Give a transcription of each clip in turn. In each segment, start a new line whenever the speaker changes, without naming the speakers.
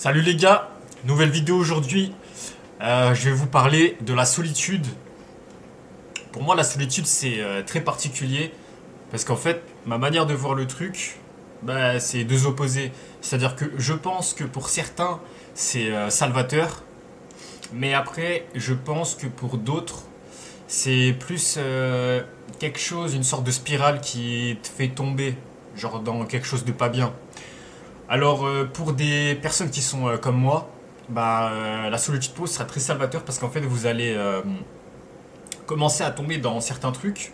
Salut les gars, nouvelle vidéo aujourd'hui. Je vais vous parler de la solitude. Pour moi, la solitude, c'est très particulier parce qu'en fait, ma manière de voir le truc, c'est deux opposés. C'est-à-dire que je pense que pour certains, c'est salvateur, mais après, je pense que pour d'autres, c'est plus quelque chose, une sorte de spirale qui te fait tomber, genre dans quelque chose de pas bien. Alors, pour des personnes qui sont comme moi, la solitude pause sera très salvateur parce qu'en fait, vous allez commencer à tomber dans certains trucs,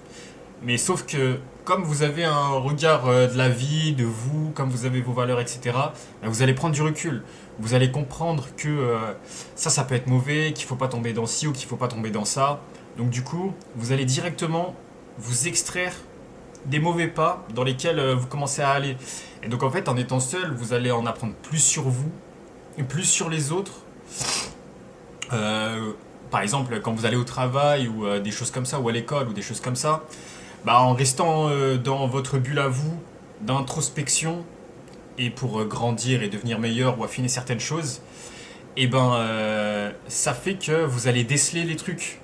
mais sauf que comme vous avez un regard de la vie, de vous, comme vous avez vos valeurs, etc., vous allez prendre du recul. Vous allez comprendre que ça peut être mauvais, qu'il faut pas tomber dans ci ou qu'il faut pas tomber dans ça. Donc du coup, vous allez directement vous extraire des mauvais pas dans lesquels vous commencez à aller. Et donc en fait, en étant seul, vous allez en apprendre plus sur vous et plus sur les autres. Euh, Par exemple, quand vous allez au travail ou des choses comme ça, ou à l'école ou des choses comme ça, en restant dans votre bulle à vous d'introspection et pour grandir et devenir meilleur ou affiner certaines choses, ça fait que vous allez déceler les trucs,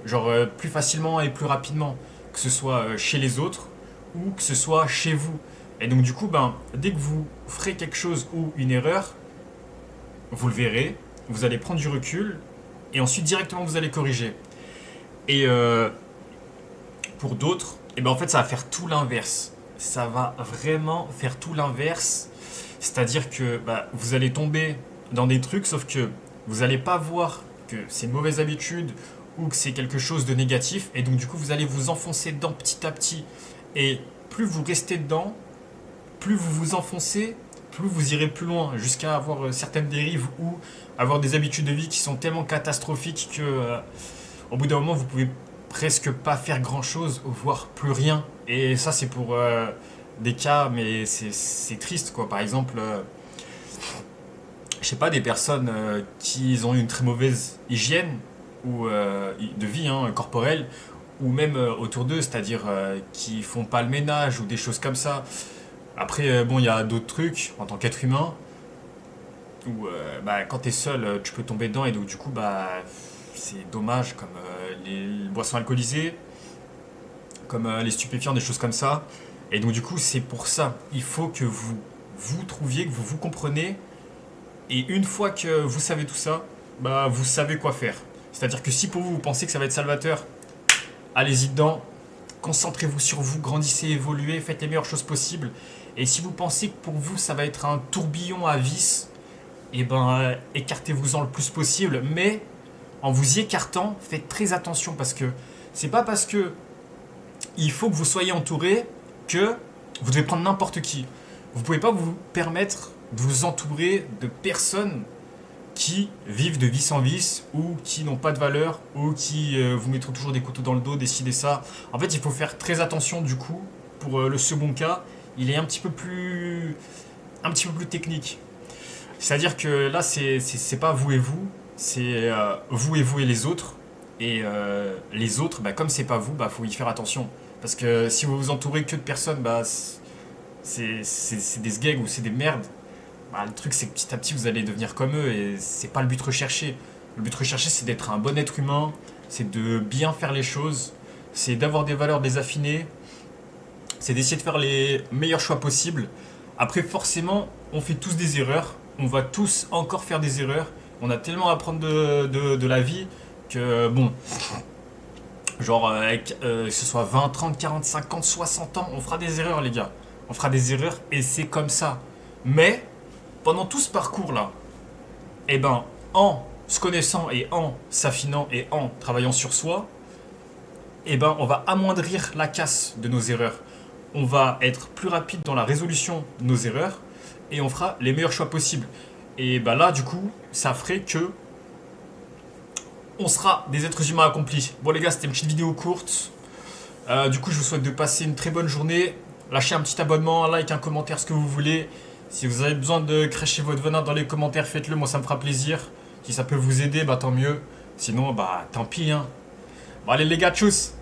genre plus facilement et plus rapidement, que ce soit chez les autres ou que ce soit chez vous. Et donc du coup, dès que vous ferez quelque chose ou une erreur, vous le verrez, vous allez prendre du recul et ensuite directement vous allez corriger. Et pour d'autres, en fait ça va faire tout l'inverse. Ça va vraiment faire tout l'inverse. C'est-à-dire que vous allez tomber dans des trucs, sauf que vous n'allez pas voir que c'est une mauvaise habitude ou que c'est quelque chose de négatif. Et donc du coup, vous allez vous enfoncer dedans petit à petit. Et plus vous restez dedans, plus vous vous enfoncez, plus vous irez plus loin, jusqu'à avoir certaines dérives ou avoir des habitudes de vie qui sont tellement catastrophiques que au bout d'un moment, vous pouvez presque pas faire grand-chose, voire plus rien. Et ça, c'est pour des cas, mais c'est triste, quoi. Par exemple, je sais pas, des personnes qui ont une très mauvaise hygiène ou de vie corporelle, ou même autour d'eux, c'est-à-dire qui font pas le ménage ou des choses comme ça. Après, bon, il y a d'autres trucs en tant qu'être humain où quand t'es seul, tu peux tomber dedans et donc du coup, c'est dommage comme les boissons alcoolisées, comme les stupéfiants, des choses comme ça. Et donc du coup, c'est pour ça, il faut que vous vous trouviez, que vous vous compreniez. Et une fois que vous savez tout ça, vous savez quoi faire. C'est-à-dire que si pour vous, vous pensez que ça va être salvateur, allez-y dedans, concentrez-vous sur vous, grandissez, évoluez, faites les meilleures choses possibles. Et si vous pensez que pour vous, ça va être un tourbillon à vis, écartez-vous-en le plus possible. Mais en vous y écartant, faites très attention parce que c'est pas parce que il faut que vous soyez entouré que vous devez prendre n'importe qui. Vous pouvez pas vous permettre de vous entourer de personnes qui vivent de vice en vice ou qui n'ont pas de valeur ou qui vous mettront toujours des couteaux dans le dos, décider ça. En fait, il faut faire très attention du coup. Pour le second cas, il est un petit peu plus technique. C'est-à-dire que là, c'est pas vous et vous, c'est vous et les autres. Et les autres, comme c'est pas vous, faut y faire attention. Parce que si vous vous entourez que de personnes, c'est des sgegs ou c'est des merdes. Le truc, c'est que petit à petit, vous allez devenir comme eux et c'est pas le but recherché. Le but recherché, c'est d'être un bon être humain, c'est de bien faire les choses, c'est d'avoir des valeurs, de les affiner, c'est d'essayer de faire les meilleurs choix possibles. Après, forcément, on fait tous des erreurs, on va tous encore faire des erreurs. On a tellement à apprendre de la vie que, bon, genre, que ce soit 20, 30, 40, 50, 60 ans, on fera des erreurs, les gars. On fera des erreurs et c'est comme ça. Mais pendant tout ce parcours-là, en se connaissant et en s'affinant et en travaillant sur soi, on va amoindrir la casse de nos erreurs. On va être plus rapide dans la résolution de nos erreurs et on fera les meilleurs choix possibles. Et là, du coup, ça ferait que on sera des êtres humains accomplis. Bon, les gars, c'était une petite vidéo courte. Du coup, je vous souhaite de passer une très bonne journée. Lâchez un petit abonnement, un like, un commentaire, ce que vous voulez. Si vous avez besoin de cracher votre venin dans les commentaires, faites-le, moi ça me fera plaisir. Si ça peut vous aider, tant mieux. Sinon, tant pis. Bon, allez les gars, tchuss!